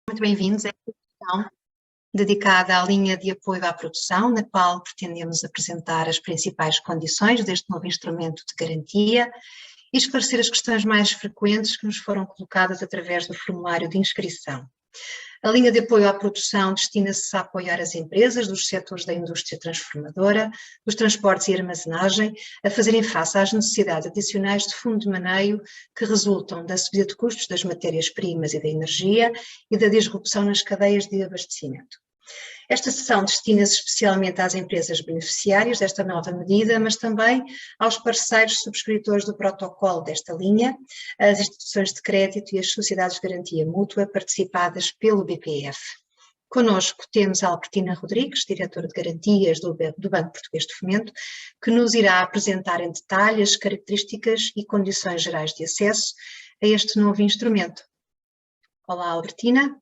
Muito bem-vindos a esta sessão dedicada à linha de apoio à produção, na qual pretendemos apresentar as principais condições deste novo instrumento de garantia e esclarecer as questões mais frequentes que nos foram colocadas através do formulário de inscrição. A linha de apoio à produção destina-se a apoiar as empresas dos setores da indústria transformadora, dos transportes e armazenagem, a fazerem face às necessidades adicionais de fundo de maneio que resultam da subida de custos das matérias-primas e da energia e da disrupção nas cadeias de abastecimento. Esta sessão destina-se especialmente às empresas beneficiárias desta nova medida, mas também aos parceiros subscritores do protocolo desta linha, as instituições de crédito e as sociedades de garantia mútua participadas pelo BPF. Connosco temos a Albertina Rodrigues, diretora de garantias do Banco Português de Fomento, que nos irá apresentar em detalhe as características e condições gerais de acesso a este novo instrumento. Olá, Albertina.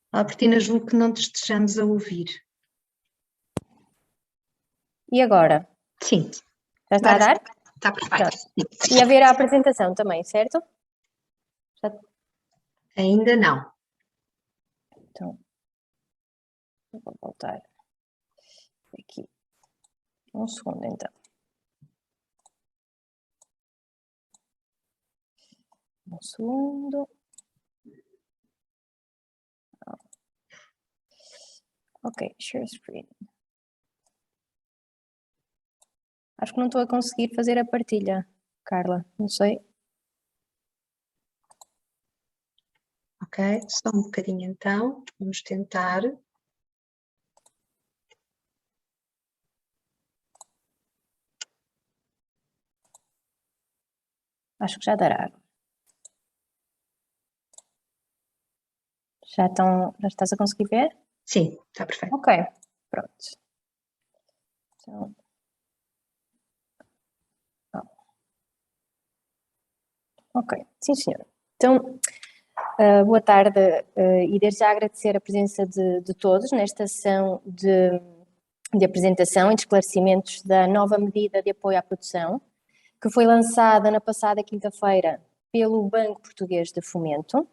Albertina, julgo que não te estejamos a ouvir. E agora? Sim. Já está a dar? Está perfeito. E a ver a apresentação também, certo? Ainda não. Então, vou voltar aqui. Um segundo, então. Um segundo. Ok, share screen. Acho que não estou a conseguir fazer a partilha, Carla, não sei. Ok, só um bocadinho então, vamos tentar. Acho que já dará. Já estás a conseguir ver? Sim, está perfeito. Ok, pronto. Então, ok, sim senhora. Então, boa tarde e desde já agradecer a presença de todos nesta sessão de apresentação e de esclarecimentos da nova medida de apoio à produção, que foi lançada na passada quinta-feira pelo Banco Português de Fomento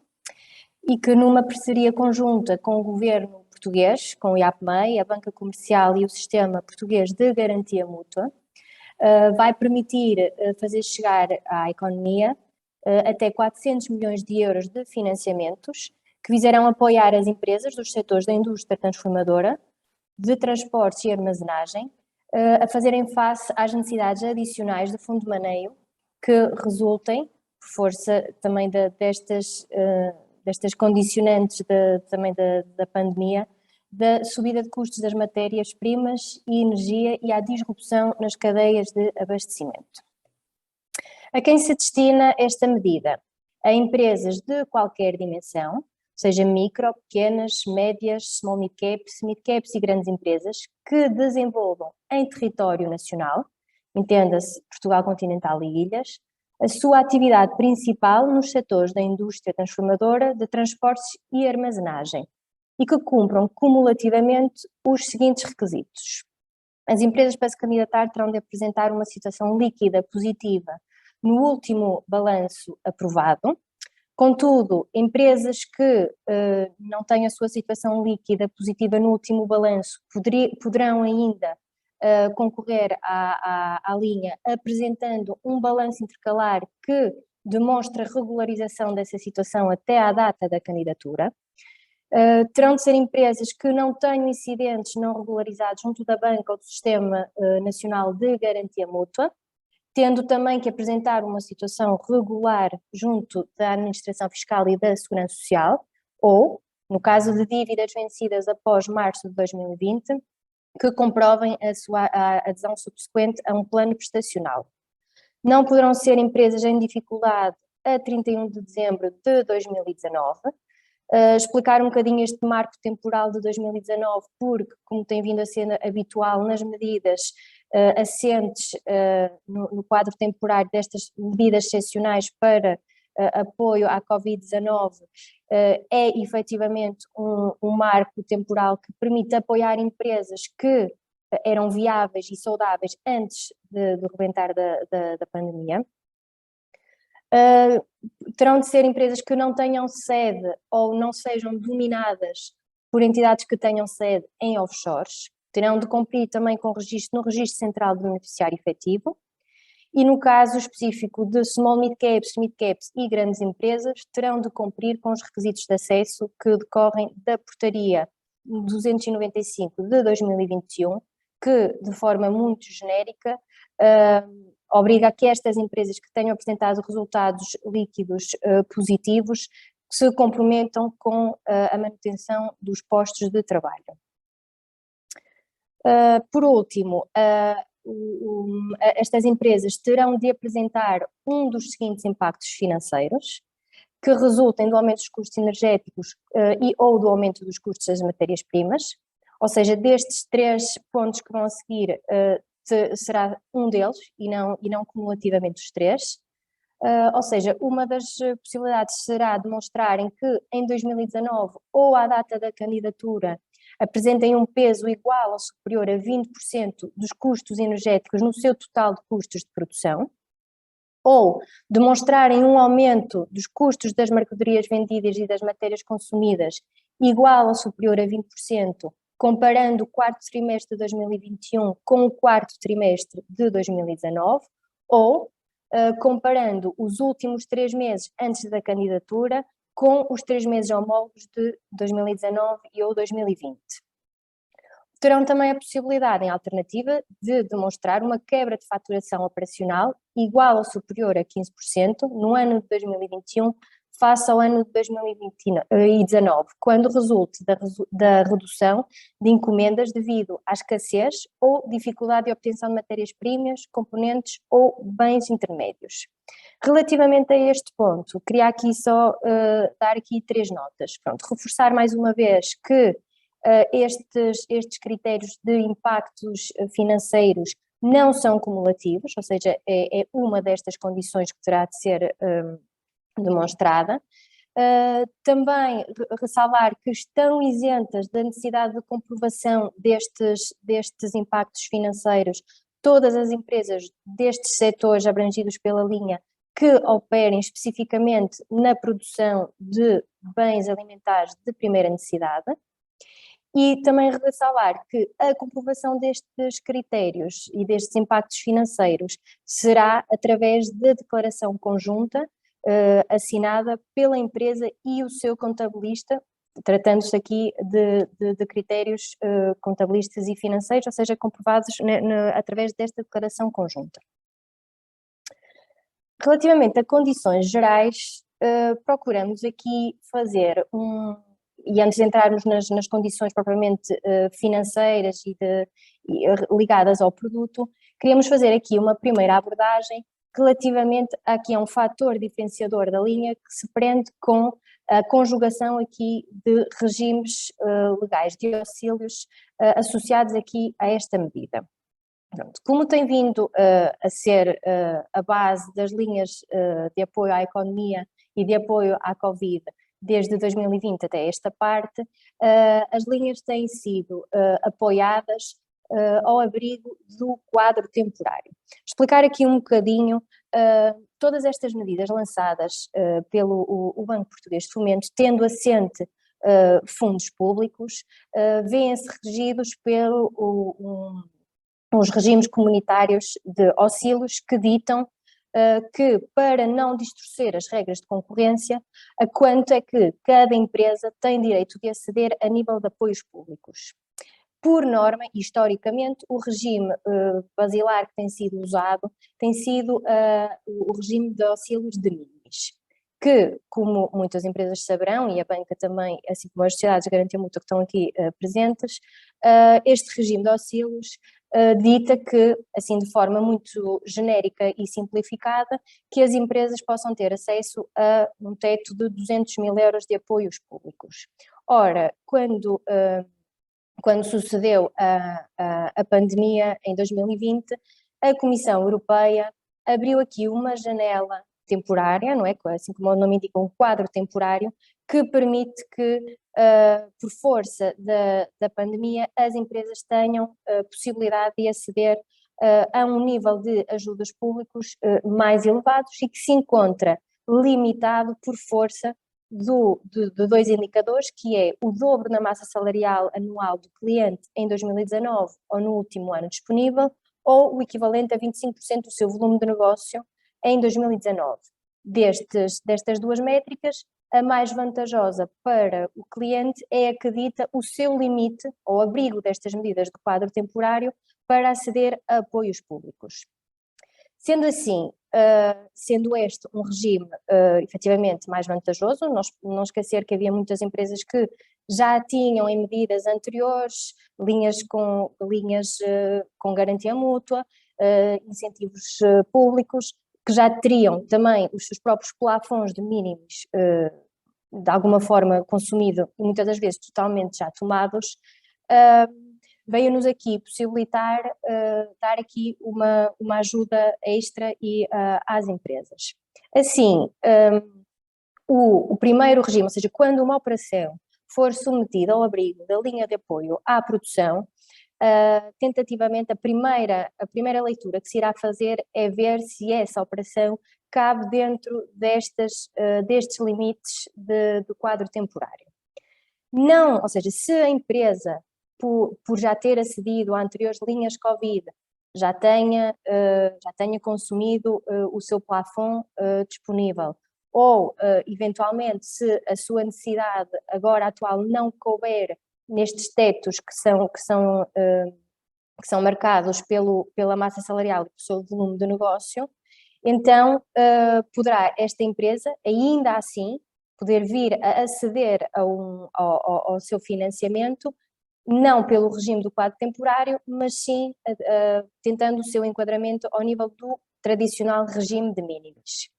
e que numa parceria conjunta com o Governo português, com o IAPMEI, a Banca Comercial e o Sistema Português de Garantia Mútua, vai permitir fazer chegar à economia até 400 milhões de euros de financiamentos que visarão apoiar as empresas dos setores da indústria transformadora, de transportes e armazenagem, a fazerem face às necessidades adicionais de fundo de maneio que resultem, por força também destas condicionantes também da pandemia, da subida de custos das matérias-primas e energia e à disrupção nas cadeias de abastecimento. A quem se destina esta medida? A empresas de qualquer dimensão, seja micro, pequenas, médias, small mid caps e grandes empresas, que desenvolvam em território nacional, entenda-se Portugal continental e ilhas, a sua atividade principal nos setores da indústria transformadora, de transportes e armazenagem, e que cumpram cumulativamente os seguintes requisitos. As empresas para se candidatar terão de apresentar uma situação líquida positiva no último balanço aprovado. Contudo, empresas que não têm a sua situação líquida positiva no último balanço poderão ainda concorrer à linha apresentando um balanço intercalar que demonstre a regularização dessa situação até à data da candidatura. Terão de ser empresas que não tenham incidentes não regularizados junto da banca ou do Sistema Nacional de Garantia Mútua, tendo também que apresentar uma situação regular junto da Administração Fiscal e da Segurança Social, ou, no caso de dívidas vencidas após março de 2020, que comprovem a sua adesão subsequente a um plano prestacional. Não poderão ser empresas em dificuldade a 31 de dezembro de 2019. Explicar um bocadinho este marco temporal de 2019, porque, como tem vindo a ser habitual nas medidas assentes no quadro temporário destas medidas excepcionais para apoio à Covid-19, é efetivamente um marco temporal que permite apoiar empresas que eram viáveis e saudáveis antes de rebentar da pandemia. Terão de ser empresas que não tenham sede ou não sejam dominadas por entidades que tenham sede em offshores. Terão de cumprir também com o registro, no Registro Central do Beneficiário Efetivo. E no caso específico de small mid-caps e grandes empresas, terão de cumprir com os requisitos de acesso que decorrem da Portaria 295 de 2021, que, de forma muito genérica, obriga a que estas empresas que tenham apresentado resultados líquidos positivos se comprometam com a manutenção dos postos de trabalho. Por último, estas empresas terão de apresentar um dos seguintes impactos financeiros, que resultem do aumento dos custos energéticos ou do aumento dos custos das matérias-primas, ou seja, destes 3 pontos que vão a seguir, será um deles e não cumulativamente os 3. Ou seja, uma das possibilidades será demonstrarem que em 2019 ou à data da candidatura apresentem um peso igual ou superior a 20% dos custos energéticos no seu total de custos de produção, ou demonstrarem um aumento dos custos das mercadorias vendidas e das matérias consumidas igual ou superior a 20%, comparando o quarto trimestre de 2021 com o quarto trimestre de 2019, ou comparando os últimos 3 meses antes da candidatura com os 3 meses homólogos de 2019 e ou 2020. Terão também a possibilidade, em alternativa, de demonstrar uma quebra de faturação operacional igual ou superior a 15% no ano de 2021 face ao ano de 2019, quando resulte da redução de encomendas devido à escassez ou dificuldade de obtenção de matérias-primas, componentes ou bens intermédios. Relativamente a este ponto, queria aqui só dar aqui 3 notas. Pronto, reforçar mais uma vez que estes critérios de impactos financeiros não são cumulativos, ou seja, é uma destas condições que terá de ser demonstrada. Também ressalvar que estão isentas da necessidade de comprovação destes impactos financeiros todas as empresas destes setores abrangidos pela linha que operem especificamente na produção de bens alimentares de primeira necessidade. E também ressalvar que a comprovação destes critérios e destes impactos financeiros será através da declaração conjunta assinada pela empresa e o seu contabilista, tratando-se aqui de critérios contabilistas e financeiros, ou seja, comprovados através desta declaração conjunta. Relativamente a condições gerais, procuramos aqui fazer e antes de entrarmos nas condições propriamente financeiras e ligadas ao produto, queríamos fazer aqui uma primeira abordagem relativamente aqui a um fator diferenciador da linha que se prende com a conjugação aqui de regimes legais de auxílios associados aqui a esta medida. Pronto, como tem vindo a ser a base das linhas de apoio à economia e de apoio à Covid desde 2020 até esta parte, as linhas têm sido apoiadas ao abrigo do quadro temporário. Explicar aqui um bocadinho todas estas medidas lançadas pelo o Banco Português de Fomento, tendo assente fundos públicos, vêm-se regidos os regimes comunitários de auxílios que ditam que, para não distorcer as regras de concorrência, a quanto é que cada empresa tem direito de aceder a nível de apoios públicos. Por norma, historicamente, o regime basilar que tem sido usado tem sido o regime de auxílios de minimis, que, como muitas empresas saberão, e a banca também, assim como as sociedades de garantia mútua que estão aqui presentes, este regime de auxílios dita que, assim de forma muito genérica e simplificada, que as empresas possam ter acesso a um teto de 200 mil euros de apoios públicos. Ora, quando sucedeu a pandemia em 2020, a Comissão Europeia abriu aqui uma janela temporária, não é? Assim como o nome indica, um quadro temporário, que permite que, por força da pandemia, as empresas tenham a possibilidade de aceder a um nível de ajudas públicos mais elevados e que se encontra limitado por força de dois indicadores, que é o dobro na massa salarial anual do cliente em 2019 ou no último ano disponível, ou o equivalente a 25% do seu volume de negócio em 2019. Destas duas métricas, a mais vantajosa para o cliente é a que dita o seu limite ou abrigo destas medidas do quadro temporário para aceder a apoios públicos. Sendo assim, sendo este um regime efetivamente mais vantajoso, não esquecer que havia muitas empresas que já tinham em medidas anteriores linhas com garantia mútua, incentivos públicos, que já teriam também os seus próprios plafons de mínimos de alguma forma consumido e muitas das vezes totalmente já tomados, veio-nos aqui possibilitar dar aqui uma ajuda extra às empresas. Assim, o primeiro regime, ou seja, quando uma operação for submetida ao abrigo da linha de apoio à produção, tentativamente a primeira leitura que se irá fazer é ver se essa operação cabe dentro destes limites do quadro temporário. Não, ou seja, se a empresa, por já ter acedido a anteriores linhas Covid, já tenha consumido o seu plafond disponível, ou eventualmente se a sua necessidade agora atual não couber nestes tetos que são marcados pela massa salarial e pelo seu volume de negócio, então poderá esta empresa, ainda assim, poder vir a aceder ao seu financiamento, não pelo regime do quadro temporário, mas sim tentando o seu enquadramento ao nível do tradicional regime de mínimos.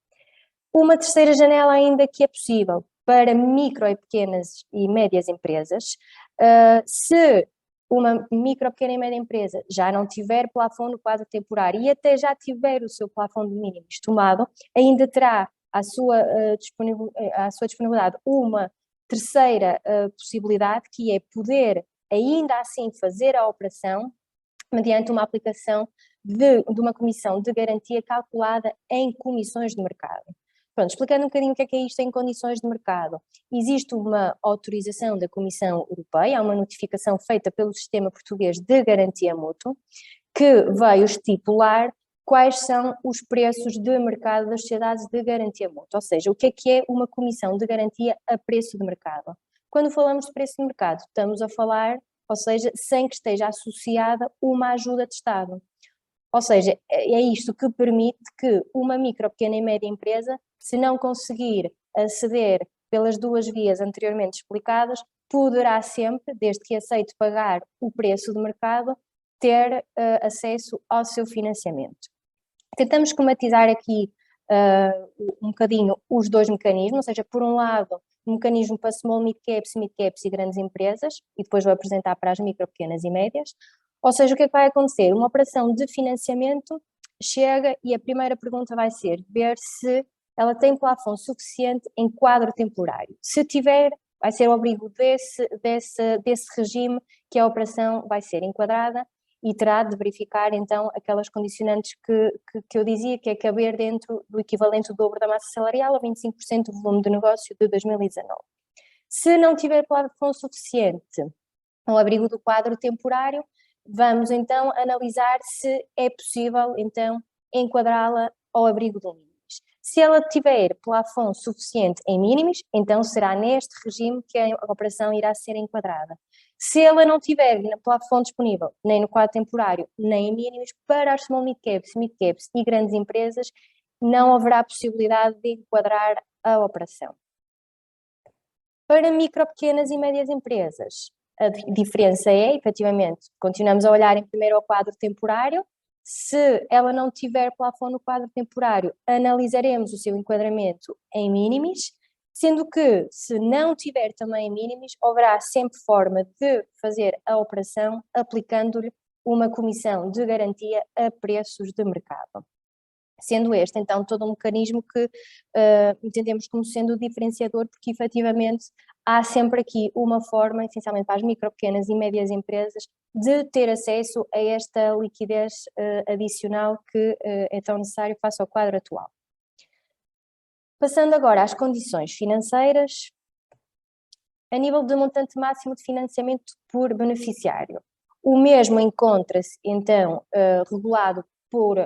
Uma terceira janela ainda que é possível para micro e pequenas e médias empresas, se uma micro, pequena e média empresa já não tiver plafond no quadro temporário e até já tiver o seu plafond de mínimos tomado, ainda terá à sua disponibilidade uma terceira possibilidade, que é poder ainda assim fazer a operação mediante uma aplicação de uma comissão de garantia calculada em comissões de mercado. Pronto, explicando um bocadinho o que é isto em condições de mercado. Existe uma autorização da Comissão Europeia, há uma notificação feita pelo Sistema Português de Garantia Mútua, que veio estipular quais são os preços de mercado das sociedades de garantia mútua, ou seja, o que é uma comissão de garantia a preço de mercado. Quando falamos de preço de mercado, estamos a falar, ou seja, sem que esteja associada uma ajuda de Estado. Ou seja, é isto que permite que uma micro, pequena e média empresa, se não conseguir aceder pelas duas vias anteriormente explicadas, poderá sempre, desde que aceite pagar o preço de mercado, ter acesso ao seu financiamento. Tentamos esquematizar aqui um bocadinho os dois mecanismos, ou seja, por um lado, um mecanismo para small mid-caps e grandes empresas, e depois vou apresentar para as micro, pequenas e médias. Ou seja, o que é que vai acontecer? Uma operação de financiamento chega e a primeira pergunta vai ser ver se ela tem plafond suficiente em quadro temporário. Se tiver, vai ser o abrigo desse regime que a operação vai ser enquadrada e terá de verificar então aquelas condicionantes que eu dizia, que é caber dentro do equivalente do dobro da massa salarial a 25% do volume de negócio de 2019. Se não tiver plafond suficiente ao abrigo do quadro temporário, vamos então analisar se é possível então enquadrá-la ao abrigo do mínimos. Se ela tiver plafond suficiente em mínimos, então será neste regime que a operação irá ser enquadrada. Se ela não tiver plafond disponível nem no quadro temporário, nem em mínimos, para as small mid-caps e grandes empresas, não haverá possibilidade de enquadrar a operação. Para micro, pequenas e médias empresas, a diferença é, efetivamente, continuamos a olhar em primeiro ao quadro temporário. Se ela não tiver plafond no quadro temporário, analisaremos o seu enquadramento em mínimos, sendo que, se não tiver também em mínimos, haverá sempre forma de fazer a operação aplicando-lhe uma comissão de garantia a preços de mercado. sendo este, então, todo um mecanismo que entendemos como sendo diferenciador, porque efetivamente há sempre aqui uma forma, essencialmente para as micro, pequenas e médias empresas, de ter acesso a esta liquidez adicional que é tão necessário face ao quadro atual. Passando agora às condições financeiras, a nível de montante máximo de financiamento por beneficiário. O mesmo encontra-se, então, regulado por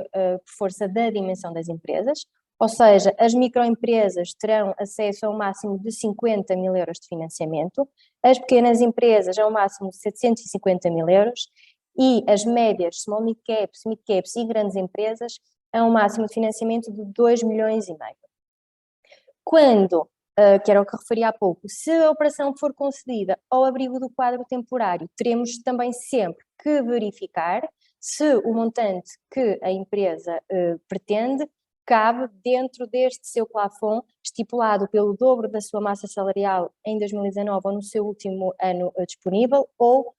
força da dimensão das empresas, ou seja, as microempresas terão acesso a um máximo de 50 mil euros de financiamento, as pequenas empresas a um máximo de 750 mil euros e as médias, small mid caps e grandes empresas a um máximo de financiamento de 2 milhões e meio. Quando, que era o que referi há pouco, se a operação for concedida ao abrigo do quadro temporário, teremos também sempre que verificar se o montante que a empresa pretende cabe dentro deste seu plafond estipulado pelo dobro da sua massa salarial em 2019 ou no seu último ano disponível, ou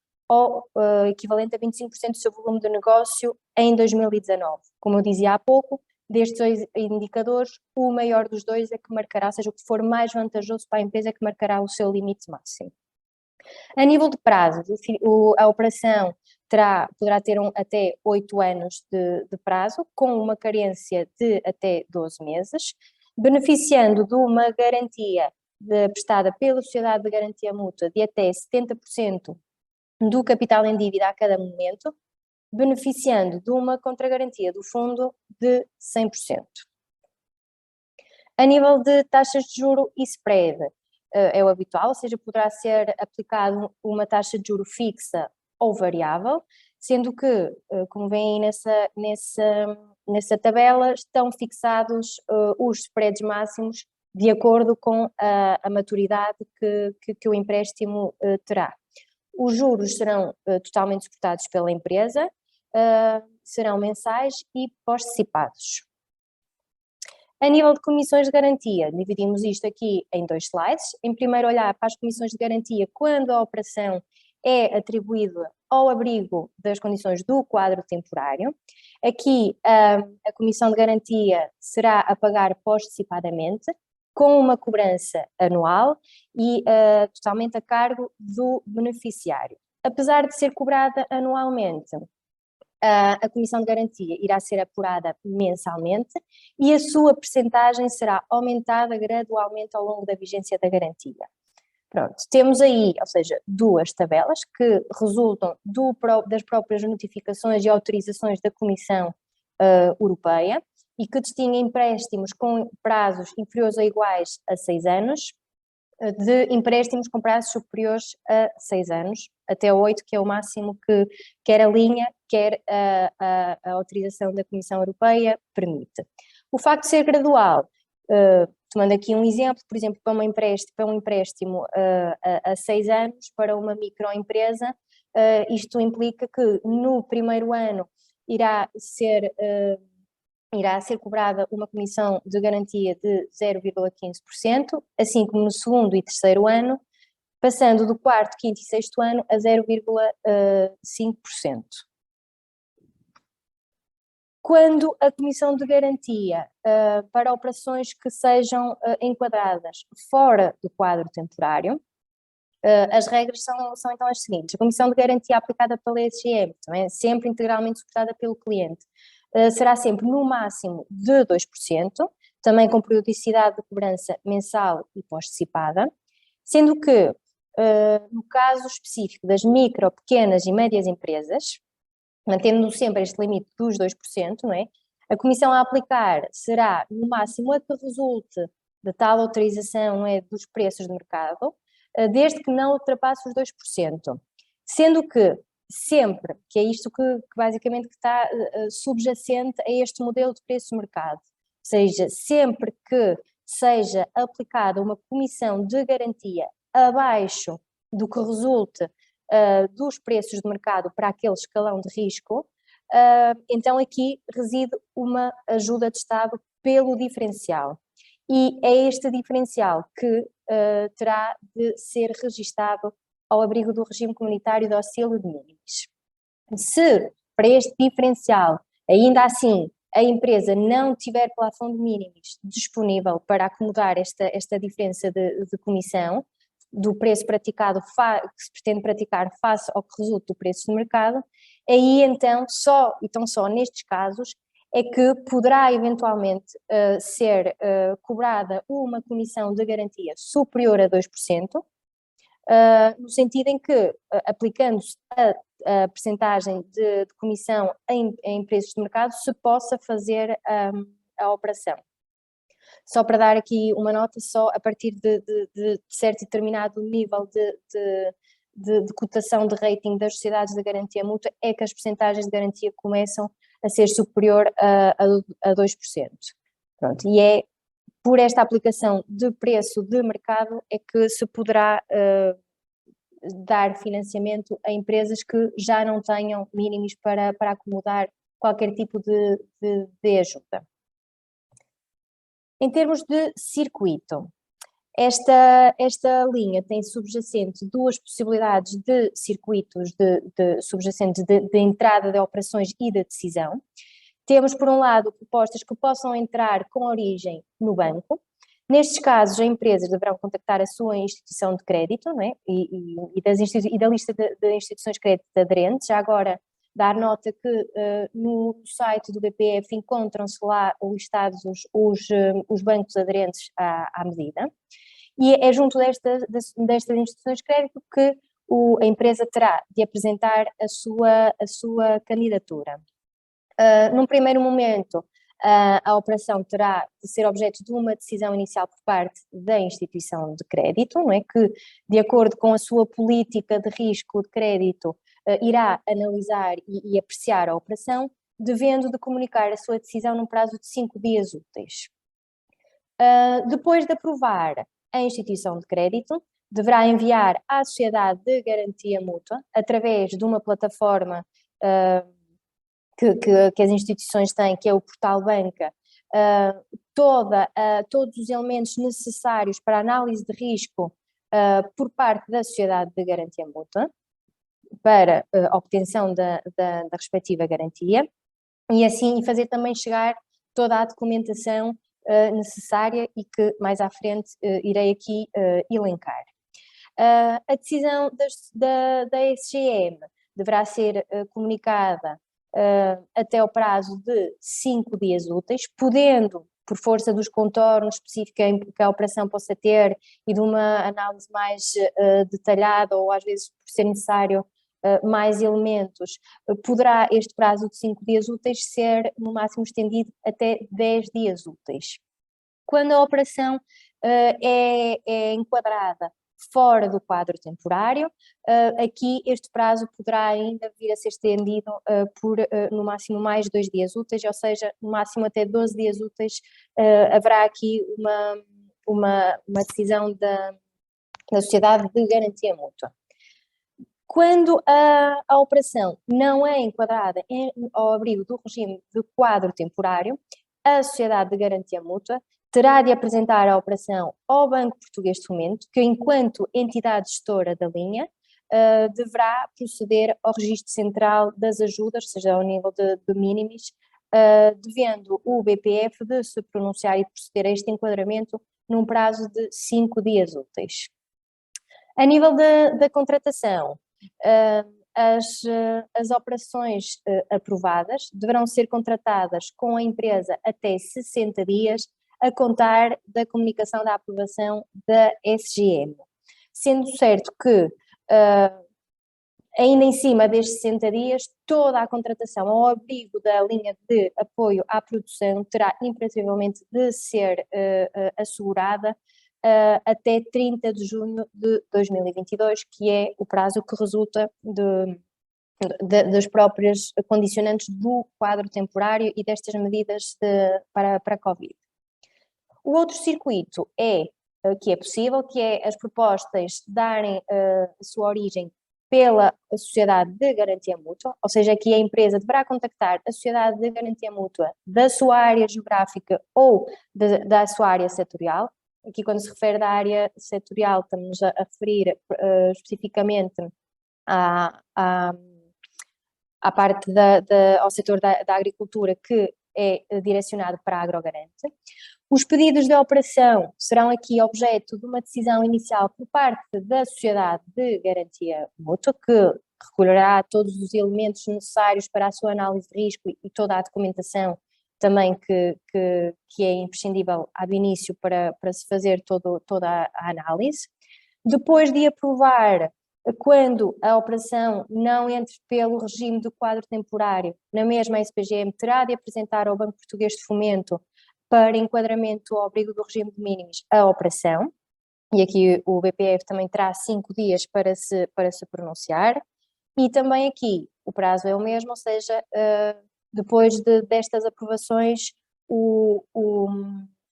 equivalente a 25% do seu volume de negócio em 2019. Como eu dizia há pouco, destes dois indicadores, o maior dos dois é que marcará, ou seja, o que for mais vantajoso para a empresa é que marcará o seu limite máximo. A nível de prazo, a operação poderá ter até 8 anos de prazo, com uma carência de até 12 meses, beneficiando de uma garantia prestada pela Sociedade de Garantia Mútua de até 70% do capital em dívida a cada momento, beneficiando de uma contragarantia do fundo de 100%. A nível de taxas de juro e spread, é o habitual, ou seja, poderá ser aplicado uma taxa de juro fixa ou variável, sendo que, como veem aí nessa tabela, estão fixados os spreads máximos de acordo com a maturidade que o empréstimo terá. Os juros serão totalmente suportados pela empresa, serão mensais e pós-antecipados. A nível de comissões de garantia, dividimos isto aqui em 2 slides. Em primeiro, olhar para as comissões de garantia quando a operação é atribuída ao abrigo das condições do quadro temporário. Aqui, a comissão de garantia será a pagar pós-antecipadamente, com uma cobrança anual e totalmente a cargo do beneficiário. Apesar de ser cobrada anualmente, a comissão de garantia irá ser apurada mensalmente e a sua percentagem será aumentada gradualmente ao longo da vigência da garantia. Pronto, temos aí, ou seja, 2 tabelas que resultam das próprias notificações e autorizações da Comissão Europeia e que distinguem empréstimos com prazos inferiores ou iguais a 6 anos, de empréstimos com prazos superiores a 6 anos, até 8, que é o máximo que quer a linha, quer a autorização da Comissão Europeia permite. O facto de ser gradual, tomando aqui um exemplo, por exemplo, para um empréstimo a 6 anos para uma microempresa, isto implica que no primeiro ano irá ser cobrada uma comissão de garantia de 0,15%, assim como no segundo e terceiro ano, passando do quarto, quinto e sexto ano a 0,5%. Quando a comissão de garantia para operações que sejam enquadradas fora do quadro temporário, as regras são então as seguintes: a comissão de garantia aplicada pela ECM, também sempre integralmente suportada pelo cliente, será sempre no máximo de 2%, também com periodicidade de cobrança mensal e pós-antecipada, sendo que, no caso específico das micro, pequenas e médias empresas, mantendo sempre este limite dos 2%, não é? A comissão a aplicar será no máximo a que resulte de tal autorização, não é, dos preços de mercado, desde que não ultrapasse os 2%, sendo que sempre, que é isto que basicamente está subjacente a este modelo de preço de mercado, ou seja, sempre que seja aplicada uma comissão de garantia abaixo do que resulte dos preços de mercado para aquele escalão de risco, então aqui reside uma ajuda de Estado pelo diferencial. E é este diferencial que terá de ser registado ao abrigo do regime comunitário de auxílio de minimis. Se para este diferencial, ainda assim, a empresa não tiver plafond de mínimos disponível para acomodar esta diferença de comissão, do preço praticado que se pretende praticar face ao que resulta do preço de mercado, aí então só nestes casos é que poderá eventualmente ser cobrada uma comissão de garantia superior a 2%, no sentido em que, aplicando-se a percentagem de comissão em preços de mercado, se possa fazer a operação. Só para dar aqui uma nota, só a partir de certo e determinado nível de cotação de rating das sociedades de garantia mútua é que as percentagens de garantia começam a ser superior a 2%. Pronto, e é por esta aplicação de preço de mercado é que se poderá dar financiamento a empresas que já não tenham mínimos para acomodar qualquer tipo de ajuda. Em termos de circuito, esta linha tem subjacente duas possibilidades de circuitos subjacentes de entrada de operações e de decisão. Temos, por um lado, propostas que possam entrar com origem no banco. Nestes casos, as empresas deverão contactar a sua instituição de crédito, não é? e da lista de instituições de crédito aderentes. Já agora, dar nota que no site do BPF encontram-se lá listados os bancos aderentes à medida, e é junto destas instituições de crédito que a empresa terá de apresentar a sua candidatura. Num primeiro momento, a operação terá de ser objeto de uma decisão inicial por parte da instituição de crédito, não é? Que, de acordo com a sua política de risco de crédito, irá analisar e apreciar a operação, devendo de comunicar a sua decisão num prazo de 5 dias úteis. Depois de aprovar a instituição de crédito, deverá enviar à sociedade de garantia mútua, através de uma plataforma que as instituições têm, que é o Portal Banca, todos os elementos necessários para análise de risco por parte da sociedade de garantia mútua, para a obtenção da respectiva garantia, e assim fazer também chegar toda a documentação necessária e que mais à frente irei aqui elencar. A decisão da SGM deverá ser comunicada até ao prazo de 5 dias úteis, podendo, por força dos contornos específicos que a operação possa ter e de uma análise mais detalhada, ou às vezes por ser necessário mais elementos, poderá este prazo de 5 dias úteis ser no máximo estendido até 10 dias úteis. Quando a operação é enquadrada fora do quadro temporário, aqui este prazo poderá ainda vir a ser estendido por no máximo mais 2 dias úteis, ou seja, no máximo até 12 dias úteis haverá aqui uma decisão da sociedade de garantia mútua. Quando a operação não é enquadrada ao abrigo do regime de quadro temporário, a sociedade de garantia mútua terá de apresentar a operação ao Banco Português de Fomento, que, enquanto entidade gestora da linha, deverá proceder ao registro central das ajudas, seja ao nível de mínimos, devendo o BPF de se pronunciar e proceder a este enquadramento num prazo de 5 dias úteis. A nível da contratação, as operações aprovadas deverão ser contratadas com a empresa até 60 dias a contar da comunicação da aprovação da SGM, sendo certo que ainda em cima destes 60 dias, toda a contratação ao abrigo da linha de apoio à produção terá imperativamente de ser assegurada até 30 de junho de 2022, que é o prazo que resulta das próprias condicionantes do quadro temporário e destas medidas para a Covid. O outro circuito que é possível, que é as propostas darem a sua origem pela sociedade de garantia mútua, ou seja, aqui a empresa deverá contactar a sociedade de garantia mútua da sua área geográfica ou da sua área setorial. Aqui, quando se refere da área setorial, estamos a referir especificamente à parte ao setor da agricultura, que é direcionado para a Agrogarante. Os pedidos de operação serão aqui objeto de uma decisão inicial por parte da Sociedade de Garantia Mútua, que recolherá todos os elementos necessários para a sua análise de risco e toda a documentação também que é imprescindível ao início para se fazer toda a análise. Depois de aprovar, quando a operação não entre pelo regime do quadro temporário, na mesma a SPGM terá de apresentar ao Banco Português de Fomento para enquadramento ao abrigo do regime de mínimos a operação, e aqui o BPF também terá 5 dias para se pronunciar, e também aqui o prazo é o mesmo, ou seja, depois destas aprovações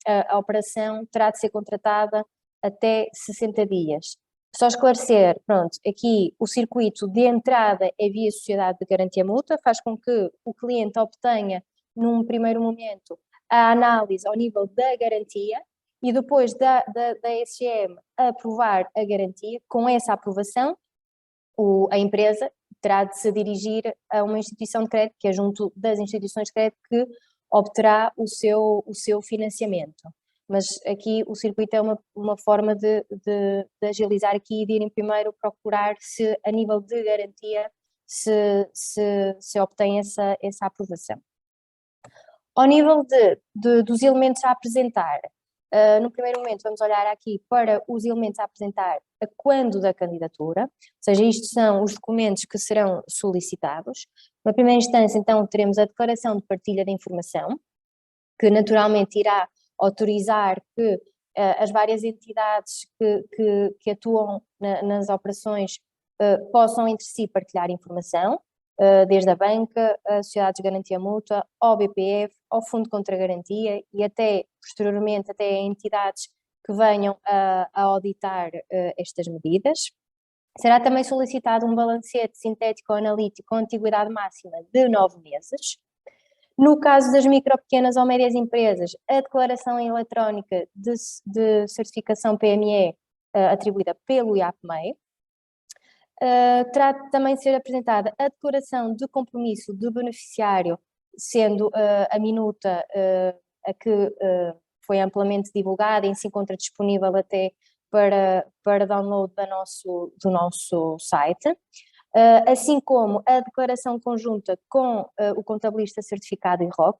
a operação terá de ser contratada até 60 dias. Só esclarecer, pronto, aqui o circuito de entrada é via Sociedade de Garantia Mútua, faz com que o cliente obtenha, num primeiro momento, a análise ao nível da garantia e depois da SGM aprovar a garantia. Com essa aprovação, a empresa terá de se dirigir a uma instituição de crédito, que é junto das instituições de crédito que obterá o seu financiamento. Mas aqui o circuito é uma forma de agilizar aqui e de irem primeiro procurar se, a nível de garantia, se obtém essa aprovação. Ao nível dos elementos a apresentar, no primeiro momento vamos olhar aqui para os elementos a apresentar a quando da candidatura, ou seja, isto são os documentos que serão solicitados. Na primeira instância, então, teremos a declaração de partilha de informação, que naturalmente irá autorizar que as várias entidades que atuam nas operações possam entre si partilhar informação, desde a banca, a Sociedade de Garantia Mútua, ao BPF, ao Fundo contra Garantia e até, posteriormente, até entidades que venham a auditar estas medidas. Será também solicitado um balancete sintético analítico com antiguidade máxima de 9 meses. No caso das micro, pequenas ou médias empresas, a declaração eletrónica de certificação PME atribuída pelo IAPMEI. Terá de também ser apresentada a declaração de compromisso do beneficiário, sendo a minuta a que foi amplamente divulgada e se encontra disponível até para download do nosso site. Assim como a declaração conjunta com o contabilista certificado IROC.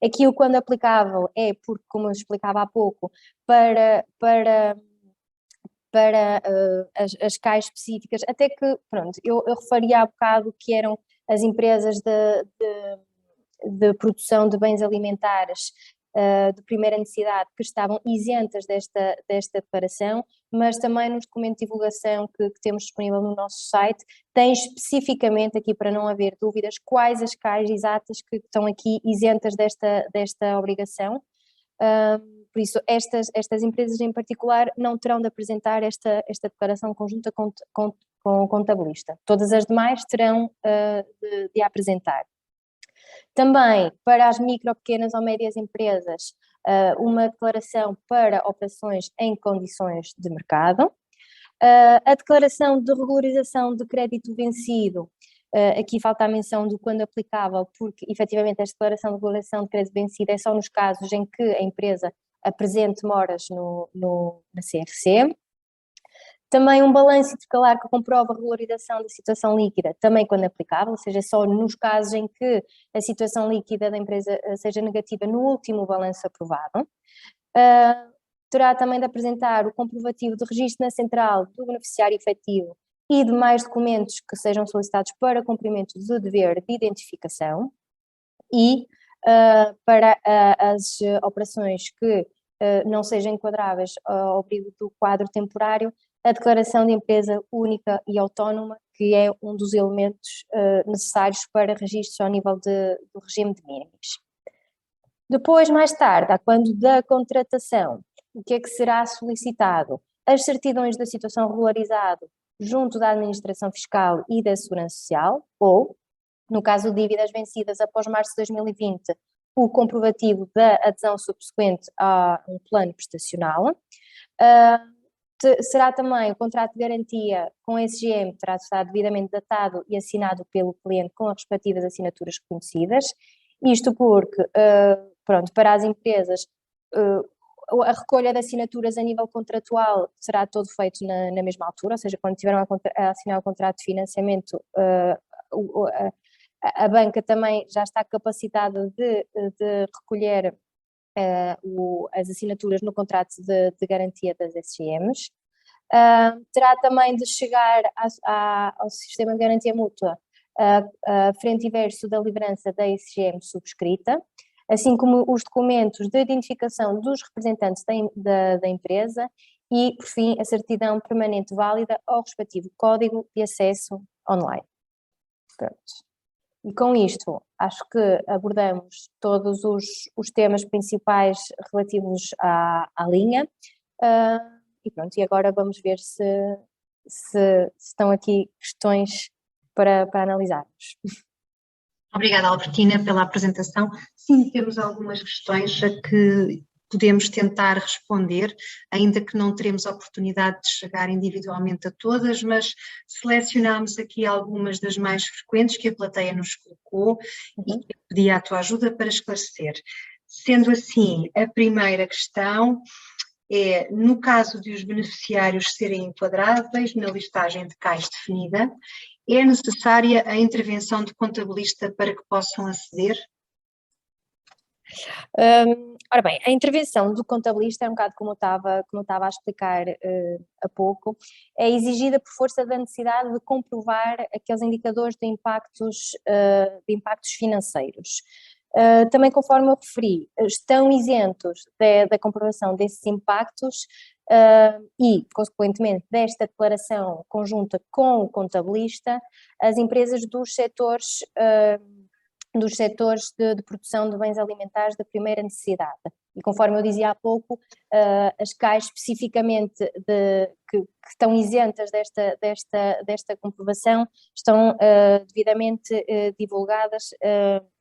Aqui o quando aplicável é porque, como eu explicava há pouco, para as CAIs específicas, até que, pronto, eu referia há bocado que eram as empresas de produção de bens alimentares de primeira necessidade que estavam isentas desta declaração, mas também nos documentos de divulgação que temos disponível no nosso site, tem especificamente aqui, para não haver dúvidas, quais as CAIs exatas que estão aqui isentas desta obrigação. Por isso, estas empresas em particular não terão de apresentar esta declaração conjunta com o contabilista. Todas as demais terão de apresentar. Também, para as micro, pequenas ou médias empresas, uma declaração para operações em condições de mercado. A declaração de regularização de crédito vencido, aqui falta a menção do quando aplicável, porque efetivamente esta declaração de regularização de crédito vencido é só nos casos em que a empresa apresente moras na CRC. Também um balanço intercalar que comprova a regularização da situação líquida, também quando aplicável, ou seja, só nos casos em que a situação líquida da empresa seja negativa no último balanço aprovado. Terá também de apresentar o comprovativo de registro na central do beneficiário efetivo e demais documentos que sejam solicitados para cumprimento do dever de identificação. E para as operações que não sejam enquadráveis ao abrigo do quadro temporário, a declaração de empresa única e autónoma, que é um dos elementos necessários para registros ao nível do regime de mínimos. Depois, mais tarde, quando da contratação, o que é que será solicitado? As certidões da situação regularizada junto da Administração Fiscal e da Segurança Social, ou, no caso de dívidas vencidas após março de 2020, o comprovativo da adesão subsequente a um plano prestacional. Será também o contrato de garantia com a SGM, terá de estar devidamente datado e assinado pelo cliente com as respectivas assinaturas reconhecidas. Isto porque, pronto, para as empresas, a recolha de assinaturas a nível contratual será todo feito na mesma altura, ou seja, quando tiveram a assinar o contrato de financiamento, a banca também já está capacitada de recolher as assinaturas no contrato de garantia das SGMs. Terá também de chegar ao sistema de garantia mútua a frente e verso da liderança da SGM subscrita, assim como os documentos de identificação dos representantes da empresa e, por fim, a certidão permanente válida ao respectivo código de acesso online. Pronto. E com isto, acho que abordamos todos os temas principais relativos à linha. E pronto, e agora vamos ver se estão aqui questões para analisarmos. Obrigada, Albertina, pela apresentação. Sim, temos algumas questões a que podemos tentar responder, ainda que não teremos a oportunidade de chegar individualmente a todas, mas selecionámos aqui algumas das mais frequentes que a plateia nos colocou e que pedi a tua ajuda para esclarecer. Sendo assim, a primeira questão é, no caso de os beneficiários serem enquadráveis na listagem de CAIS definida, é necessária a intervenção de contabilista para que possam aceder? Ora bem, a intervenção do contabilista, é um bocado como eu estava a explicar há pouco, é exigida por força da necessidade de comprovar aqueles indicadores de impactos financeiros. Também, conforme eu referi, estão isentos da comprovação desses impactos e, consequentemente, desta declaração conjunta com o contabilista, as empresas dos setores de produção de bens alimentares da primeira necessidade. E conforme eu dizia há pouco, as CAIs especificamente que estão isentas desta comprovação estão devidamente divulgadas,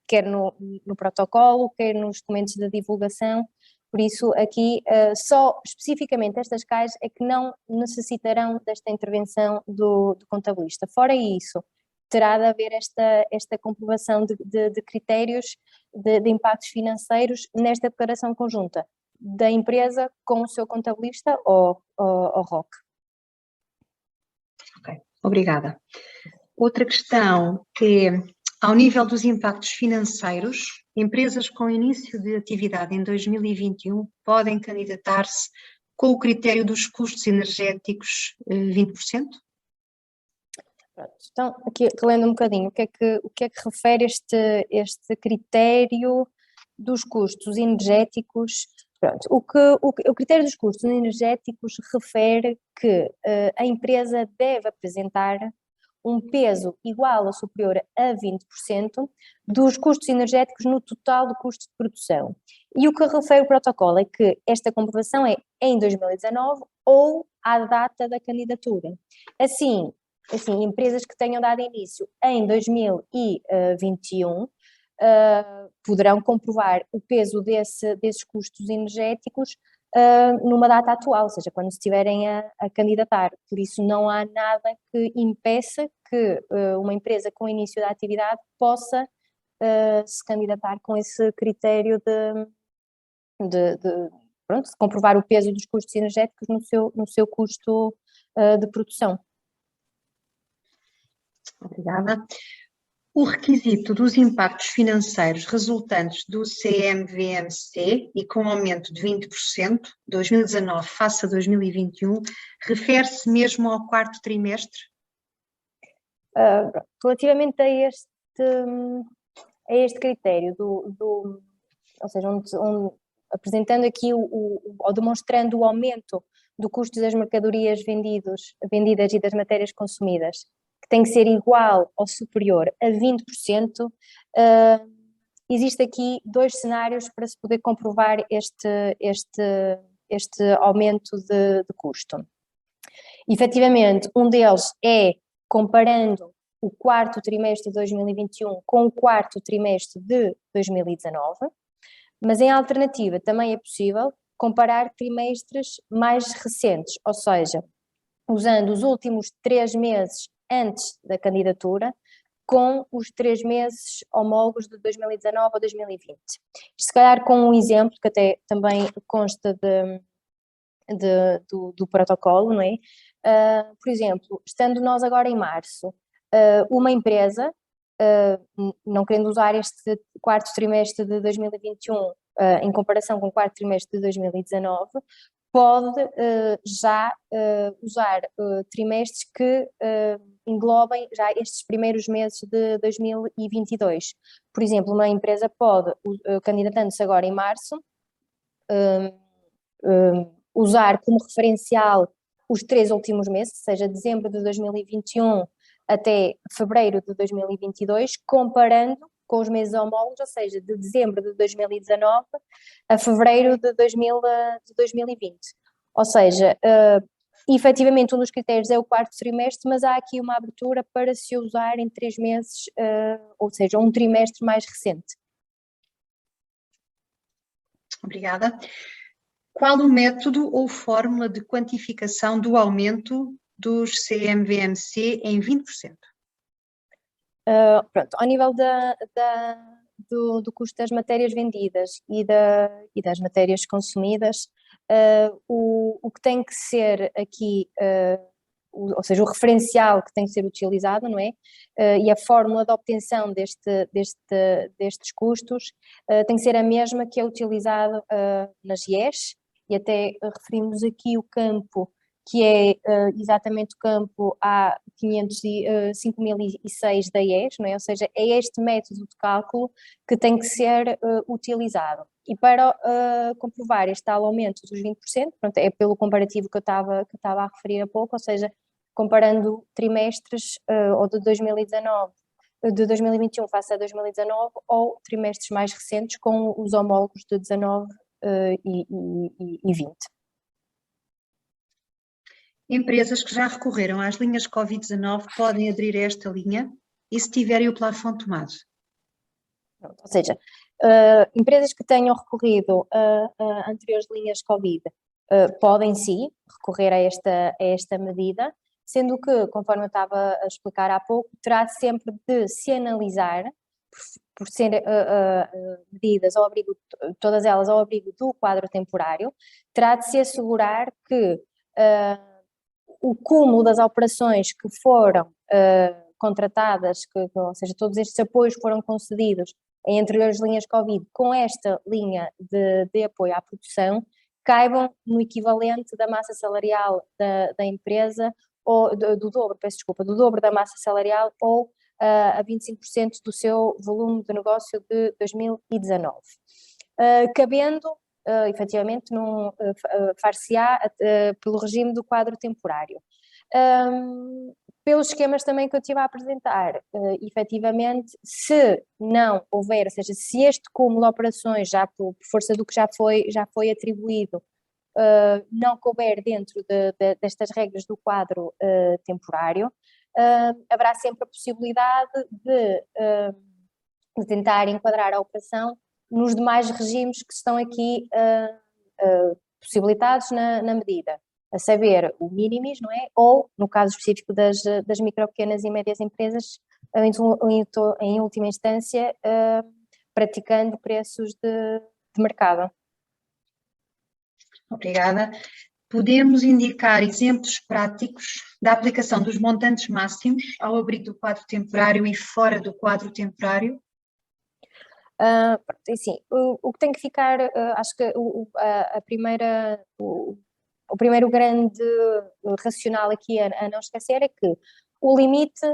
quer no protocolo, quer nos documentos de divulgação. Por isso, aqui, só especificamente estas CAIs é que não necessitarão desta intervenção do contabilista. Fora isso, terá de haver esta comprovação de critérios de impactos financeiros nesta declaração conjunta da empresa com o seu contabilista ou ROC. Ok, obrigada. Outra questão é, ao nível dos impactos financeiros, empresas com início de atividade em 2021 podem candidatar-se com o critério dos custos energéticos 20%? Então, aqui relendo um bocadinho, o que é que refere este critério dos custos energéticos? Pronto, o critério dos custos energéticos refere que a empresa deve apresentar um peso igual ou superior a 20% dos custos energéticos no total do custo de produção. E o que refere o protocolo é que esta comprovação é em 2019 ou à data da candidatura. Assim, empresas que tenham dado início em 2021 poderão comprovar o peso desses custos energéticos numa data atual, ou seja, quando se estiverem a candidatar. Por isso não há nada que impeça que uma empresa com início da atividade possa se candidatar com esse critério de comprovar o peso dos custos energéticos no seu custo de produção. Obrigada. O requisito dos impactos financeiros resultantes do CMVMC e com aumento de 20%, 2019 face a 2021, refere-se mesmo ao quarto trimestre? Relativamente a este critério, ou seja, apresentando aqui ou demonstrando o aumento do custo das mercadorias vendidas e das matérias consumidas, que tem que ser igual ou superior a 20%, existe aqui dois cenários para se poder comprovar este aumento de custo. Efetivamente, um deles é comparando o quarto trimestre de 2021 com o quarto trimestre de 2019, mas em alternativa também é possível comparar trimestres mais recentes, ou seja, usando os últimos 3 meses antes da candidatura, com os 3 meses homólogos de 2019 ou 2020. Isto, se calhar com um exemplo que até também consta do protocolo, não é? Por exemplo, estando nós agora em março, uma empresa, não querendo usar este quarto trimestre de 2021 em comparação com o quarto trimestre de 2019, pode já usar trimestres que englobem já estes primeiros meses de 2022. Por exemplo, uma empresa pode, candidatando-se agora em março, usar como referencial os 3 últimos meses, seja dezembro de 2021 até fevereiro de 2022, comparando com os meses homólogos, ou seja, de dezembro de 2019 a fevereiro de 2020. Ou seja, efetivamente um dos critérios é o quarto trimestre, mas há aqui uma abertura para se usar em 3 meses, ou seja, um trimestre mais recente. Obrigada. Qual o método ou fórmula de quantificação do aumento dos CMVMC em 20%? Pronto, ao nível do custo das matérias vendidas e das matérias consumidas, o que tem que ser aqui, ou seja, o referencial que tem que ser utilizado, não é? E a fórmula de obtenção destes custos tem que ser a mesma que é utilizada nas IES, e até referimos aqui o campo, que é exatamente o campo A5006 da IES, não é? Ou seja, é este método de cálculo que tem que ser utilizado. E para comprovar este tal aumento dos 20%, pronto, é pelo comparativo que eu estava a referir há pouco, ou seja, comparando trimestres ou de 2019, de 2021 face a 2019, ou trimestres mais recentes com os homólogos de 19 e 20. Empresas que já recorreram às linhas Covid-19 podem aderir a esta linha e se tiverem o plafond tomado? Ou seja, empresas que tenham recorrido a anteriores linhas Covid podem sim recorrer a esta medida, sendo que, conforme eu estava a explicar há pouco, terá sempre de se analisar, por serem medidas ao abrigo, todas elas ao abrigo do quadro temporário, terá de se assegurar que o cúmulo das operações que foram contratadas, ou seja, todos estes apoios foram concedidos em anteriores linhas Covid com esta linha de apoio à produção, caibam no equivalente da massa salarial da empresa, ou do dobro da massa salarial, ou a 25% do seu volume de negócio de 2019. Cabendo, efetivamente, far-se-á pelo regime do quadro temporário. Pelos esquemas também que eu estive a apresentar, efetivamente, se não houver, ou seja, se este cúmulo de operações, já por força do que já foi atribuído, não couber dentro destas regras do quadro temporário, haverá sempre a possibilidade de tentar enquadrar a operação nos demais regimes que estão aqui possibilitados na medida, a saber, o minimis, não é? Ou, no caso específico das micro, pequenas e médias empresas, em última instância, praticando preços de mercado. Obrigada. Podemos indicar exemplos práticos da aplicação dos montantes máximos ao abrigo do quadro temporário e fora do quadro temporário? Assim, o que tem que ficar, acho que o primeiro grande racional aqui a não esquecer é que o limite,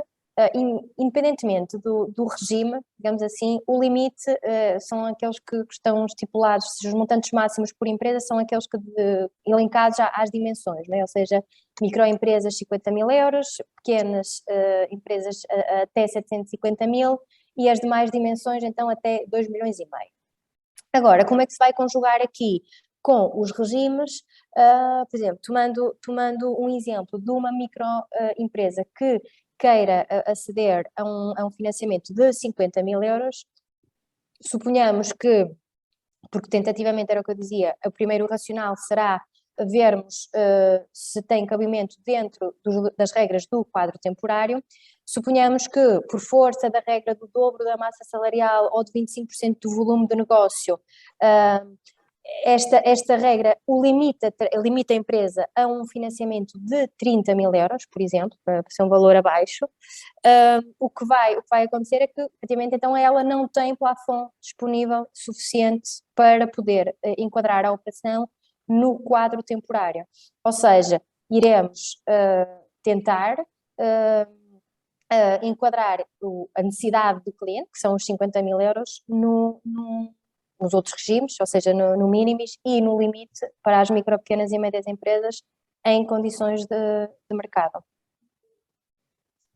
independentemente do regime, digamos assim, o limite são aqueles que estão estipulados, os montantes máximos por empresa são aqueles que elencados já às dimensões, não é? Ou seja, microempresas 50 mil euros, pequenas empresas até 750 mil e as demais dimensões então até 2 milhões e meio. Agora, como é que se vai conjugar aqui com os regimes? Por exemplo, tomando um exemplo de uma microempresa que queira aceder a um financiamento de 50 mil euros, suponhamos que, porque tentativamente era o que eu dizia, o primeiro racional será vermos se tem cabimento dentro das regras do quadro temporário. Suponhamos que, por força da regra do dobro da massa salarial ou de 25% do volume de negócio, esta regra limita a empresa a um financiamento de 30 mil euros, por exemplo, para ser um valor abaixo. O que vai acontecer é que, efetivamente, então ela não tem plafond disponível suficiente para poder enquadrar a operação no quadro temporário. Ou seja, iremos tentar enquadrar a necessidade do cliente, que são os 50 mil euros, nos outros regimes, ou seja, no minimis e no limite para as micro, pequenas e médias empresas em condições de mercado.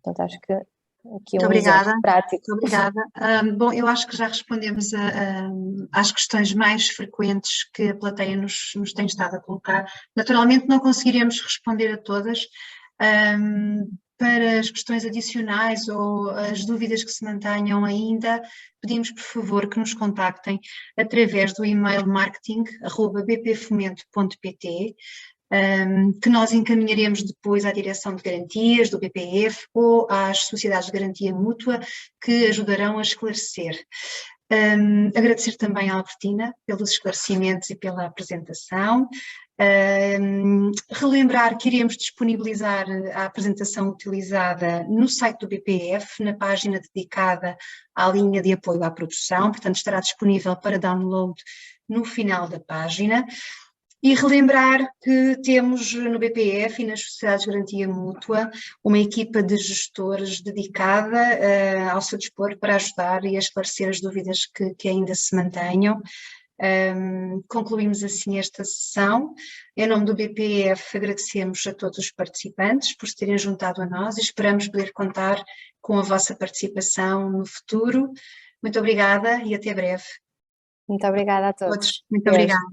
Portanto, acho que aqui Muito obrigada. exemplo prático. Muito obrigada. Bom, eu acho que já respondemos às questões mais frequentes que a plateia nos tem estado a colocar. Naturalmente não conseguiremos responder a todas. Para as questões adicionais ou as dúvidas que se mantenham ainda, pedimos, por favor, que nos contactem através do e-mail marketing@bpfomento.pt, que nós encaminharemos depois à direção de garantias do BPF ou às sociedades de garantia mútua que ajudarão a esclarecer. Agradecer também à Albertina pelos esclarecimentos e pela apresentação. Relembrar que iremos disponibilizar a apresentação utilizada no site do BPF, na página dedicada à linha de apoio à produção, portanto estará disponível para download no final da página. E relembrar que temos no BPF e nas Sociedades de Garantia Mútua uma equipa de gestores dedicada ao seu dispor para ajudar e a esclarecer as dúvidas que ainda se mantenham. Concluímos assim esta sessão. Em nome do BPF agradecemos a todos os participantes por se terem juntado a nós e esperamos poder contar com a vossa participação no futuro. Muito obrigada e até breve. Muito obrigada a todos. Muito obrigada.